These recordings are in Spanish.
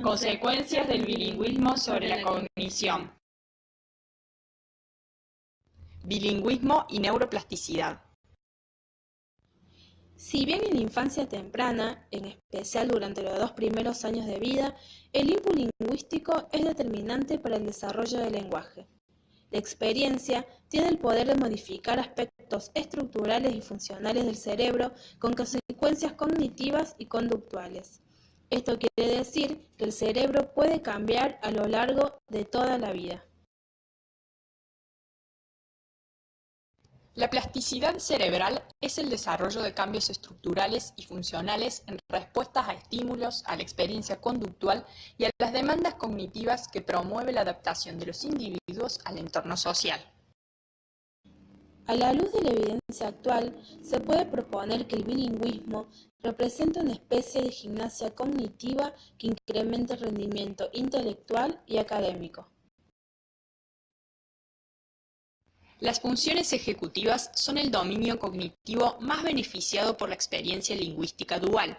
Consecuencias del bilingüismo sobre la cognición. Bilingüismo y neuroplasticidad. Si bien en la infancia temprana, en especial durante los 2 primeros años de vida, el input lingüístico es determinante para el desarrollo del lenguaje. La experiencia tiene el poder de modificar aspectos estructurales y funcionales del cerebro con consecuencias cognitivas y conductuales. Esto quiere decir que el cerebro puede cambiar a lo largo de toda la vida. La plasticidad cerebral es el desarrollo de cambios estructurales y funcionales en respuestas a estímulos, a la experiencia conductual y a las demandas cognitivas que promueve la adaptación de los individuos al entorno social. A la luz de la evidencia actual, se puede proponer que el bilingüismo representa una especie de gimnasia cognitiva que incrementa el rendimiento intelectual y académico. Las funciones ejecutivas son el dominio cognitivo más beneficiado por la experiencia lingüística dual.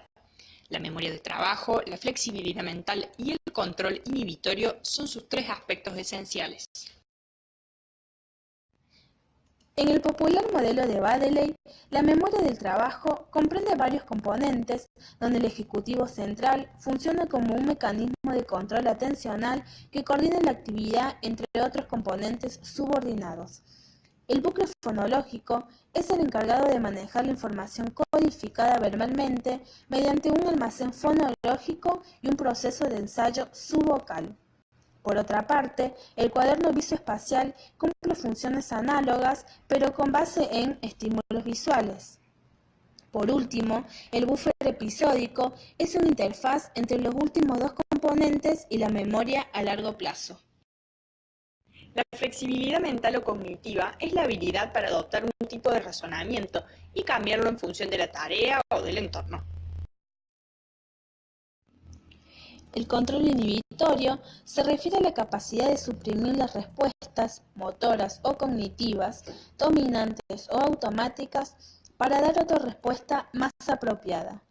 La memoria de trabajo, la flexibilidad mental y el control inhibitorio son sus 3 aspectos esenciales. En el popular modelo de Baddeley, la memoria del trabajo comprende varios componentes, donde el ejecutivo central funciona como un mecanismo de control atencional que coordina la actividad entre otros componentes subordinados. El bucle fonológico es el encargado de manejar la información codificada verbalmente mediante un almacén fonológico y un proceso de ensayo subvocal. Por otra parte, el cuaderno visoespacial cumple funciones análogas, pero con base en estímulos visuales. Por último, el buffer episódico es una interfaz entre los últimos 2 componentes y la memoria a largo plazo. La flexibilidad mental o cognitiva es la habilidad para adoptar un tipo de razonamiento y cambiarlo en función de la tarea o del entorno. El control inhibitorio se refiere a la capacidad de suprimir las respuestas motoras o cognitivas, dominantes o automáticas, para dar otra respuesta más apropiada.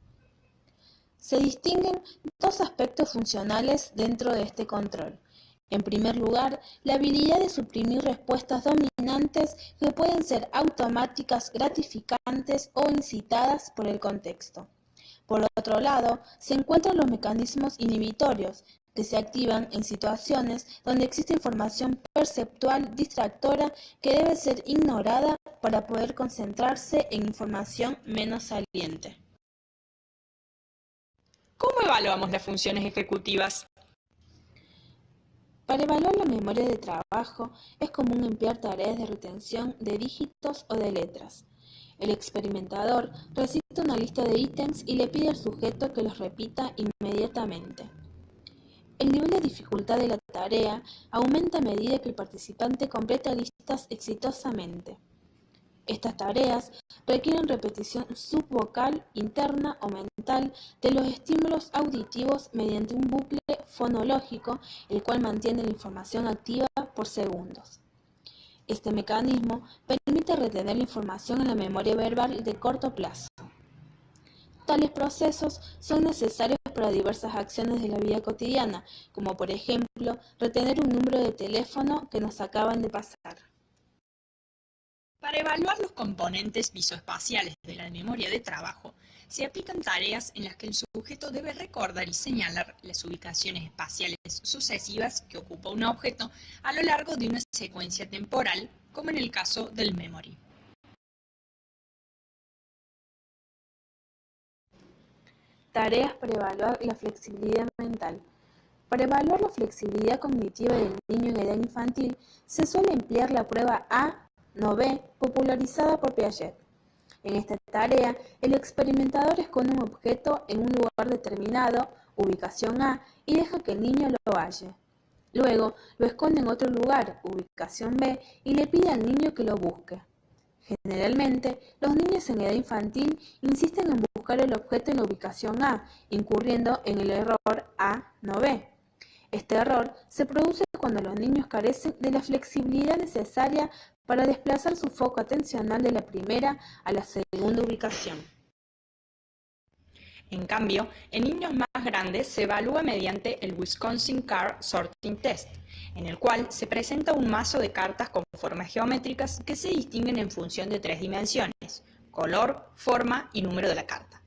Se distinguen 2 aspectos funcionales dentro de este control. En primer lugar, la habilidad de suprimir respuestas dominantes que pueden ser automáticas, gratificantes o incitadas por el contexto. Por otro lado, se encuentran los mecanismos inhibitorios, que se activan en situaciones donde existe información perceptual distractora que debe ser ignorada para poder concentrarse en información menos saliente. ¿Cómo evaluamos las funciones ejecutivas? Para evaluar la memoria de trabajo es común emplear tareas de retención de dígitos o de letras. El experimentador recita una lista de ítems y le pide al sujeto que los repita inmediatamente. El nivel de dificultad de la tarea aumenta a medida que el participante completa listas exitosamente. Estas tareas requieren repetición subvocal, interna o mental de los estímulos auditivos mediante un bucle fonológico, el cual mantiene la información activa por segundos. Este mecanismo permite retener la información en la memoria verbal de corto plazo. Tales procesos son necesarios para diversas acciones de la vida cotidiana, como por ejemplo retener un número de teléfono que nos acaban de pasar. Para evaluar los componentes visoespaciales de la memoria de trabajo, se aplican tareas en las que el sujeto debe recordar y señalar las ubicaciones espaciales sucesivas que ocupa un objeto a lo largo de una secuencia temporal, como en el caso del memory. Tareas para evaluar la flexibilidad mental. Para evaluar la flexibilidad cognitiva del niño en edad infantil, se suele emplear la prueba A-No-B, popularizada por Piaget. En esta tarea, el experimentador esconde un objeto en un lugar determinado, ubicación A, y deja que el niño lo halle. Luego, lo esconde en otro lugar, ubicación B, y le pide al niño que lo busque. Generalmente, los niños en edad infantil insisten en buscar el objeto en la ubicación A, incurriendo en el error A-No-B. Este error se produce cuando los niños carecen de la flexibilidad necesaria para desplazar su foco atencional de la primera a la segunda ubicación. En cambio, en niños más grandes se evalúa mediante el Wisconsin Card Sorting Test, en el cual se presenta un mazo de cartas con formas geométricas que se distinguen en función de 3 dimensiones: color, forma y número de la carta.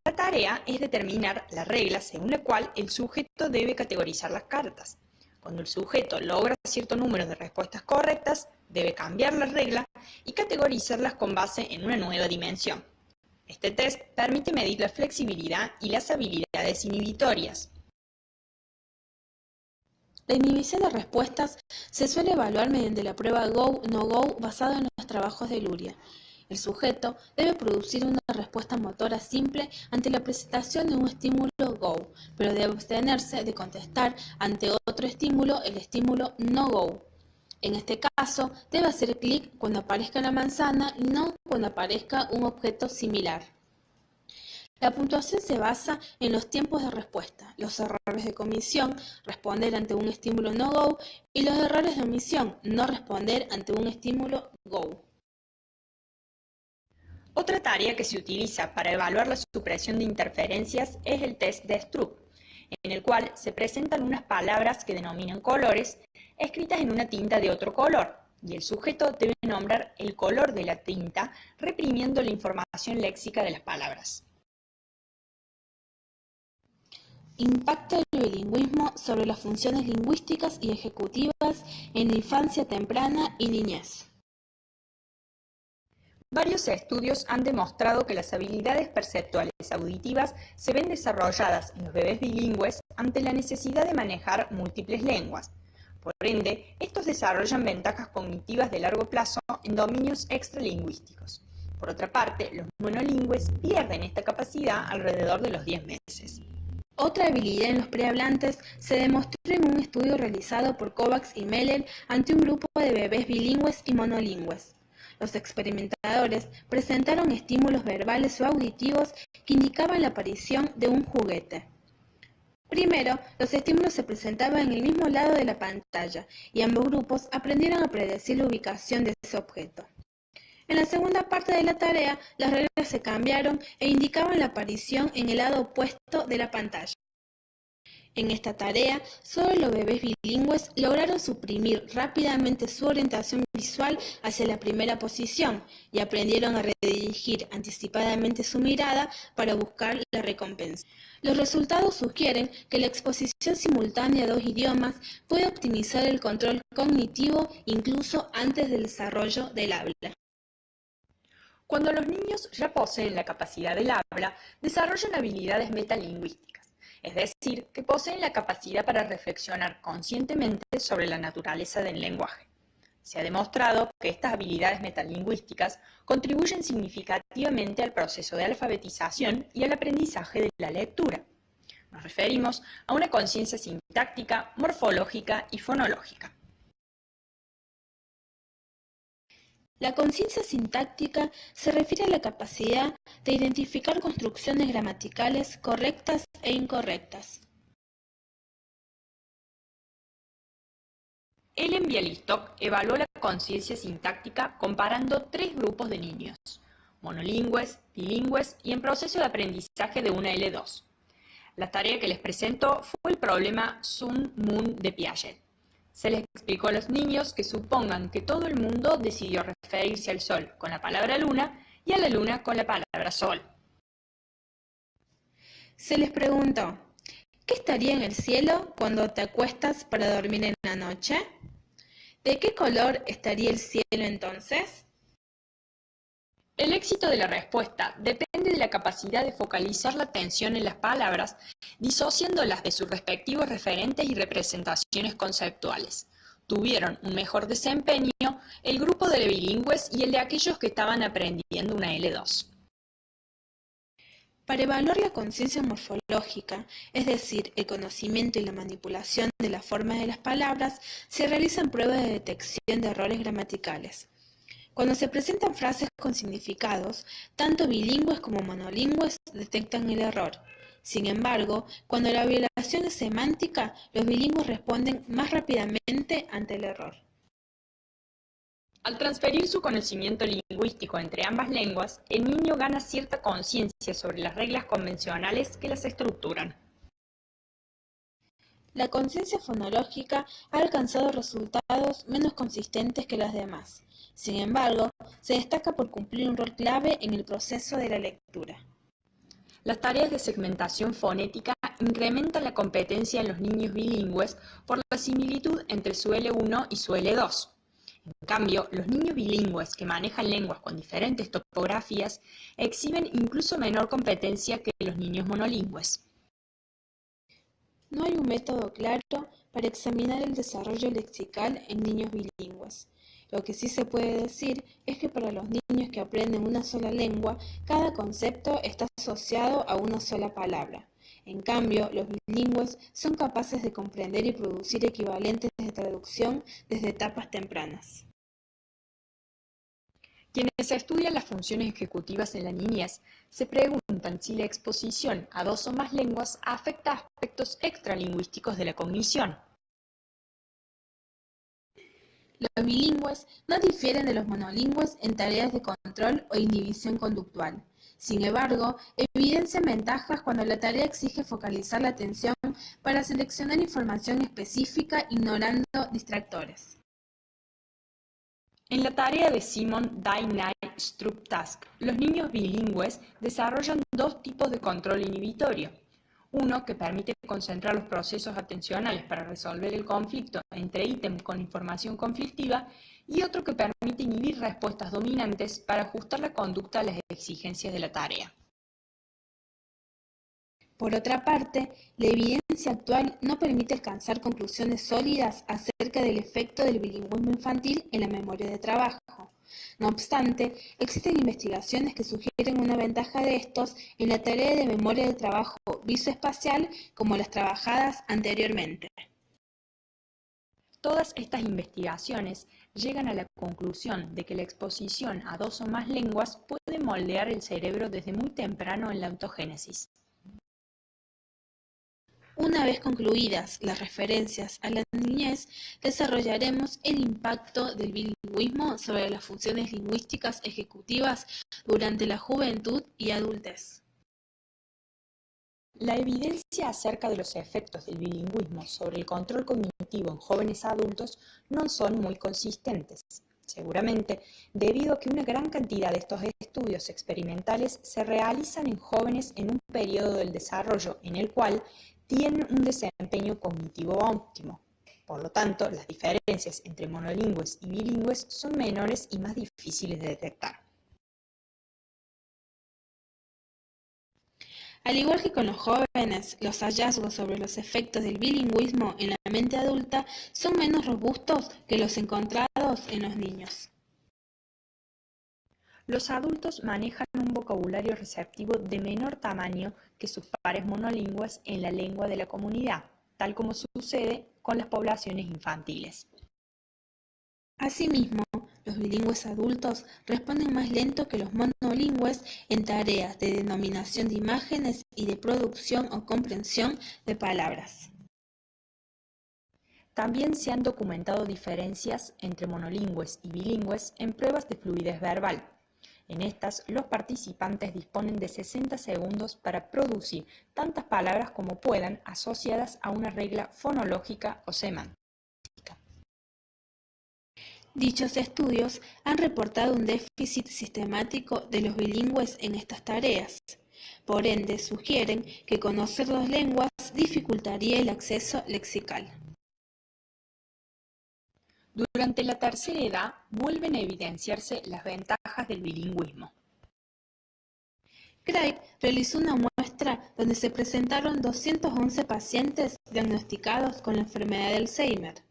La tarea es determinar la regla según la cual el sujeto debe categorizar las cartas. Cuando el sujeto logra cierto número de respuestas correctas, debe cambiar la regla y categorizarlas con base en una nueva dimensión. Este test permite medir la flexibilidad y las habilidades inhibitorias. La inhibición de respuestas se suele evaluar mediante la prueba Go-No-Go basada en los trabajos de Luria. El sujeto debe producir una respuesta motora simple ante la presentación de un estímulo Go, pero debe abstenerse de contestar ante otro estímulo el estímulo No-Go. En este caso, debe hacer clic cuando aparezca la manzana y no cuando aparezca un objeto similar. La puntuación se basa en los tiempos de respuesta, los errores de comisión, responder ante un estímulo no-go, y los errores de omisión, no responder ante un estímulo go. Otra tarea que se utiliza para evaluar la supresión de interferencias es el test de Stroop, en el cual se presentan unas palabras que denominan colores escritas en una tinta de otro color, y el sujeto debe nombrar el color de la tinta reprimiendo la información léxica de las palabras. Impacto del bilingüismo sobre las funciones lingüísticas y ejecutivas en la infancia temprana y niñez. Varios estudios han demostrado que las habilidades perceptuales auditivas se ven desarrolladas en los bebés bilingües ante la necesidad de manejar múltiples lenguas. Por ende, estos desarrollan ventajas cognitivas de largo plazo en dominios extralingüísticos. Por otra parte, los monolingües pierden esta capacidad alrededor de los 10 meses. Otra habilidad en los prehablantes se demostró en un estudio realizado por Kovacs y Meller ante un grupo de bebés bilingües y monolingües. Los experimentadores presentaron estímulos verbales o auditivos que indicaban la aparición de un juguete. Primero, los estímulos se presentaban en el mismo lado de la pantalla y ambos grupos aprendieron a predecir la ubicación de ese objeto. En la segunda parte de la tarea, las reglas se cambiaron e indicaban la aparición en el lado opuesto de la pantalla. En esta tarea, solo los bebés bilingües lograron suprimir rápidamente su orientación visual hacia la primera posición y aprendieron a redirigir anticipadamente su mirada para buscar la recompensa. Los resultados sugieren que la exposición simultánea a dos idiomas puede optimizar el control cognitivo incluso antes del desarrollo del habla. Cuando los niños ya poseen la capacidad del habla, desarrollan habilidades metalingüísticas, es decir, que poseen la capacidad para reflexionar conscientemente sobre la naturaleza del lenguaje. Se ha demostrado que estas habilidades metalingüísticas contribuyen significativamente al proceso de alfabetización y al aprendizaje de la lectura. Nos referimos a una conciencia sintáctica, morfológica y fonológica. La conciencia sintáctica se refiere a la capacidad de identificar construcciones gramaticales correctas e incorrectas. Ellen Bialystok evaluó la conciencia sintáctica comparando 3 grupos de niños: monolingües, bilingües y en proceso de aprendizaje de una L2. La tarea que les presento fue el problema Sun-Moon de Piaget. Se les explicó a los niños que supongan que todo el mundo decidió referirse al sol con la palabra luna y a la luna con la palabra sol. Se les preguntó, ¿qué estaría en el cielo cuando te acuestas para dormir en la noche? ¿De qué color estaría el cielo entonces? El éxito de la respuesta depende de la capacidad de focalizar la atención en las palabras, disociándolas de sus respectivos referentes y representaciones conceptuales. Tuvieron un mejor desempeño el grupo de bilingües y el de aquellos que estaban aprendiendo una L2. Para evaluar la conciencia morfológica, es decir, el conocimiento y la manipulación de las formas de las palabras, se realizan pruebas de detección de errores gramaticales. Cuando se presentan frases con significados, tanto bilingües como monolingües detectan el error. Sin embargo, cuando la violación es semántica, los bilingües responden más rápidamente ante el error. Al transferir su conocimiento lingüístico entre ambas lenguas, el niño gana cierta conciencia sobre las reglas convencionales que las estructuran. La conciencia fonológica ha alcanzado resultados menos consistentes que las demás. Sin embargo, se destaca por cumplir un rol clave en el proceso de la lectura. Las tareas de segmentación fonética incrementan la competencia en los niños bilingües por la similitud entre su L1 y su L2. En cambio, los niños bilingües que manejan lenguas con diferentes topografías exhiben incluso menor competencia que los niños monolingües. No hay un método claro para examinar el desarrollo lexical en niños bilingües. Lo que sí se puede decir es que para los niños que aprenden una sola lengua, cada concepto está asociado a una sola palabra. En cambio, los bilingües son capaces de comprender y producir equivalentes de traducción desde etapas tempranas. Quienes estudian las funciones ejecutivas en la niñez se preguntan si la exposición a dos o más lenguas afecta aspectos extralingüísticos de la cognición. Los bilingües no difieren de los monolingües en tareas de control o inhibición conductual. Sin embargo, evidencian ventajas cuando la tarea exige focalizar la atención para seleccionar información específica ignorando distractores. En la tarea de Simon Dai-Nash-Strup Task, los niños bilingües desarrollan dos tipos de control inhibitorio. Uno que permite concentrar los procesos atencionales para resolver el conflicto entre ítems con información conflictiva y otro que permite inhibir respuestas dominantes para ajustar la conducta a las exigencias de la tarea. Por otra parte, la evidencia actual no permite alcanzar conclusiones sólidas acerca del efecto del bilingüismo infantil en la memoria de trabajo. No obstante, existen investigaciones que sugieren una ventaja de estos en la tarea de memoria de trabajo visoespacial como las trabajadas anteriormente. Todas estas investigaciones llegan a la conclusión de que la exposición a dos o más lenguas puede moldear el cerebro desde muy temprano en la ontogénesis. Una vez concluidas las referencias a la niñez, desarrollaremos el impacto del bilingüismo sobre las funciones lingüísticas ejecutivas durante la juventud y adultez. La evidencia acerca de los efectos del bilingüismo sobre el control cognitivo en jóvenes adultos no son muy consistentes, seguramente debido a que una gran cantidad de estos estudios experimentales se realizan en jóvenes en un periodo del desarrollo en el cual tienen un desempeño cognitivo óptimo. Por lo tanto, las diferencias entre monolingües y bilingües son menores y más difíciles de detectar. Al igual que con los jóvenes, los hallazgos sobre los efectos del bilingüismo en la mente adulta son menos robustos que los encontrados en los niños. Los adultos manejan un vocabulario receptivo de menor tamaño que sus pares monolingües en la lengua de la comunidad, tal como sucede con las poblaciones infantiles. Asimismo, los bilingües adultos responden más lento que los monolingües en tareas de denominación de imágenes y de producción o comprensión de palabras. También se han documentado diferencias entre monolingües y bilingües en pruebas de fluidez verbal. En estas, los participantes disponen de 60 segundos para producir tantas palabras como puedan asociadas a una regla fonológica o semántica. Dichos estudios han reportado un déficit sistemático de los bilingües en estas tareas. Por ende, sugieren que conocer dos lenguas dificultaría el acceso lexical. Durante la tercera edad vuelven a evidenciarse las ventajas del bilingüismo. Craig realizó una muestra donde se presentaron 211 pacientes diagnosticados con la enfermedad de Alzheimer.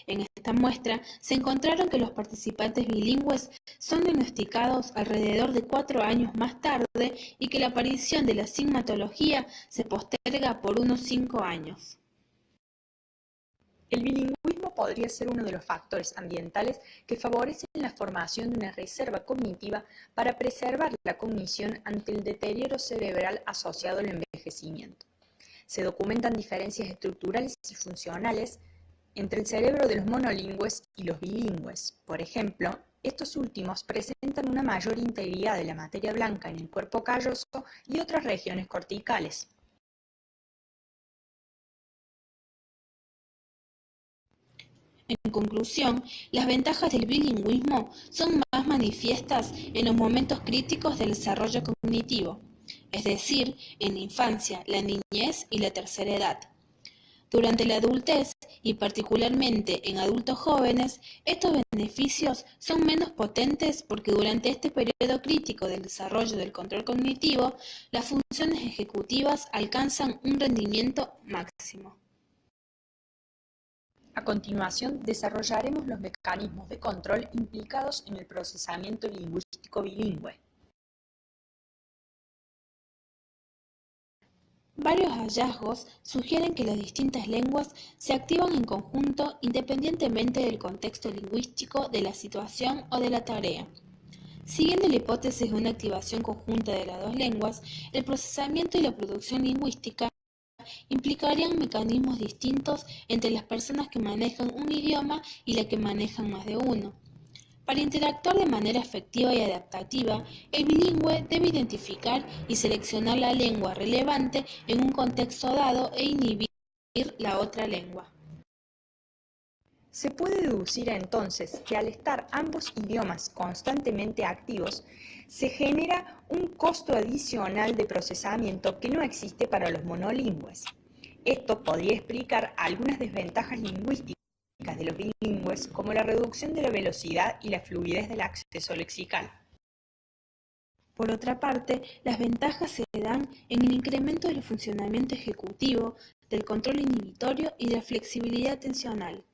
En esta muestra se encontraron que los participantes bilingües son diagnosticados alrededor de 4 años más tarde y que la aparición de la sintomatología se posterga por unos 5 años. El bilingüismo podría ser uno de los factores ambientales que favorecen la formación de una reserva cognitiva para preservar la cognición ante el deterioro cerebral asociado al envejecimiento. Se documentan diferencias estructurales y funcionales entre el cerebro de los monolingües y los bilingües. Por ejemplo, estos últimos presentan una mayor integridad de la materia blanca en el cuerpo calloso y otras regiones corticales. En conclusión, las ventajas del bilingüismo son más manifiestas en los momentos críticos del desarrollo cognitivo, es decir, en la infancia, la niñez y la tercera edad. Durante la adultez y particularmente en adultos jóvenes, estos beneficios son menos potentes porque durante este periodo crítico del desarrollo del control cognitivo, las funciones ejecutivas alcanzan un rendimiento máximo. A continuación, desarrollaremos los mecanismos de control implicados en el procesamiento lingüístico bilingüe. Varios hallazgos sugieren que las distintas lenguas se activan en conjunto independientemente del contexto lingüístico, de la situación o de la tarea. Siguiendo la hipótesis de una activación conjunta de las dos lenguas, el procesamiento y la producción lingüística implicarían mecanismos distintos entre las personas que manejan un idioma y las que manejan más de uno. Para interactuar de manera efectiva y adaptativa, el bilingüe debe identificar y seleccionar la lengua relevante en un contexto dado e inhibir la otra lengua. Se puede deducir entonces que al estar ambos idiomas constantemente activos, se genera un costo adicional de procesamiento que no existe para los monolingües. Esto podría explicar algunas desventajas lingüísticas de los bilingües, como la reducción de la velocidad y la fluidez del acceso lexical. Por otra parte, las ventajas se dan en el incremento del funcionamiento ejecutivo, del control inhibitorio y de la flexibilidad atencional.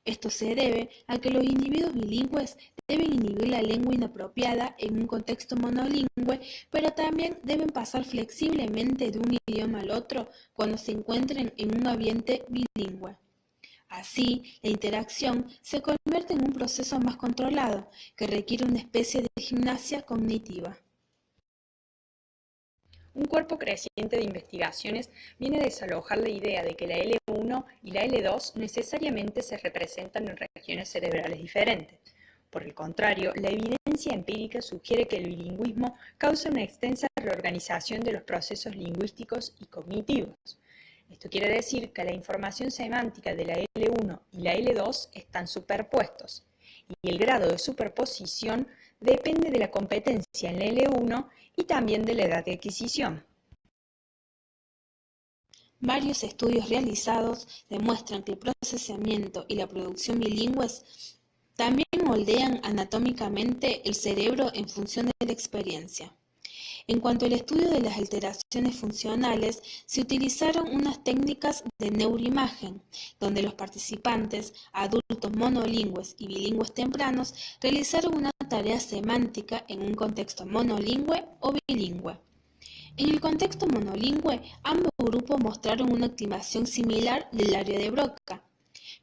Esto se debe a que los individuos bilingües deben inhibir la lengua inapropiada en un contexto monolingüe, pero también deben pasar flexiblemente de un idioma al otro cuando se encuentren en un ambiente bilingüe. Así, la interacción se convierte en un proceso más controlado, que requiere una especie de gimnasia cognitiva. Un cuerpo creciente de investigaciones viene a desalojar la idea de que la L1 y la L2 necesariamente se representan en regiones cerebrales diferentes. Por el contrario, la evidencia empírica sugiere que el bilingüismo causa una extensa reorganización de los procesos lingüísticos y cognitivos. Esto quiere decir que la información semántica de la L1 y la L2 están superpuestos, y el grado de superposición depende de la competencia en la L1 y también de la edad de adquisición. Varios estudios realizados demuestran que el procesamiento y la producción bilingües también moldean anatómicamente el cerebro en función de la experiencia. En cuanto al estudio de las alteraciones funcionales, se utilizaron unas técnicas de neuroimagen, donde los participantes, adultos monolingües y bilingües tempranos, realizaron una tarea semántica en un contexto monolingüe o bilingüe. En el contexto monolingüe, ambos grupos mostraron una activación similar del área de Broca,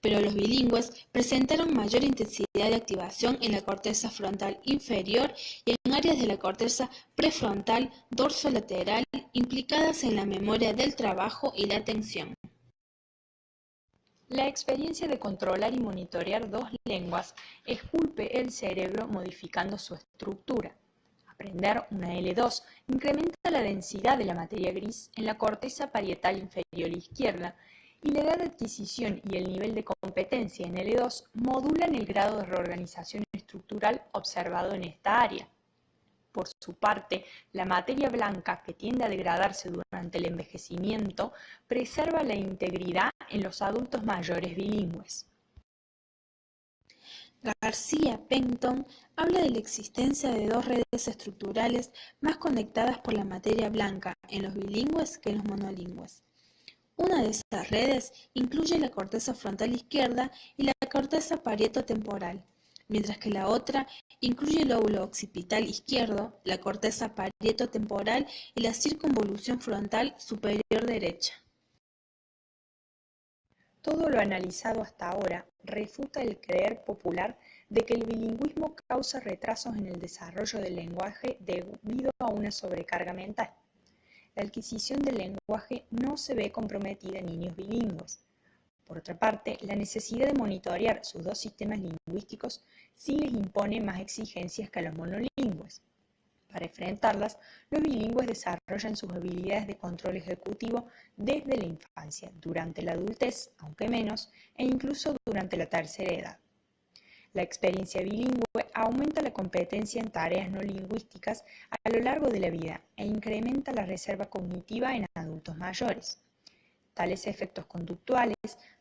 pero los bilingües presentaron mayor intensidad de activación en la corteza frontal inferior y en áreas de la corteza prefrontal dorsolateral implicadas en la memoria del trabajo y la atención. La experiencia de controlar y monitorear dos lenguas esculpe el cerebro modificando su estructura. Aprender una L2 incrementa la densidad de la materia gris en la corteza parietal inferior izquierda, y la edad de adquisición y el nivel de competencia en L2 modulan el grado de reorganización estructural observado en esta área. Por su parte, la materia blanca, que tiende a degradarse durante el envejecimiento, preserva la integridad en los adultos mayores bilingües. García Penton habla de la existencia de dos redes estructurales más conectadas por la materia blanca en los bilingües que en los monolingües. Una de esas redes incluye la corteza frontal izquierda y la corteza parieto-temporal, mientras que la otra incluye el lóbulo occipital izquierdo, la corteza parieto-temporal y la circunvolución frontal superior derecha. Todo lo analizado hasta ahora refuta el creer popular de que el bilingüismo causa retrasos en el desarrollo del lenguaje debido a una sobrecarga mental. La adquisición del lenguaje no se ve comprometida en niños bilingües. Por otra parte, la necesidad de monitorear sus dos sistemas lingüísticos sí les impone más exigencias que a los monolingües. Para enfrentarlas, los bilingües desarrollan sus habilidades de control ejecutivo desde la infancia, durante la adultez, aunque menos, e incluso durante la tercera edad. La experiencia bilingüe aumenta la competencia en tareas no lingüísticas a lo largo de la vida e incrementa la reserva cognitiva en adultos mayores. Tales efectos conductuales,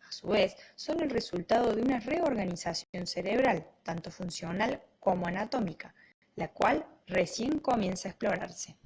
a su vez, son el resultado de una reorganización cerebral, tanto funcional como anatómica, la cual recién comienza a explorarse.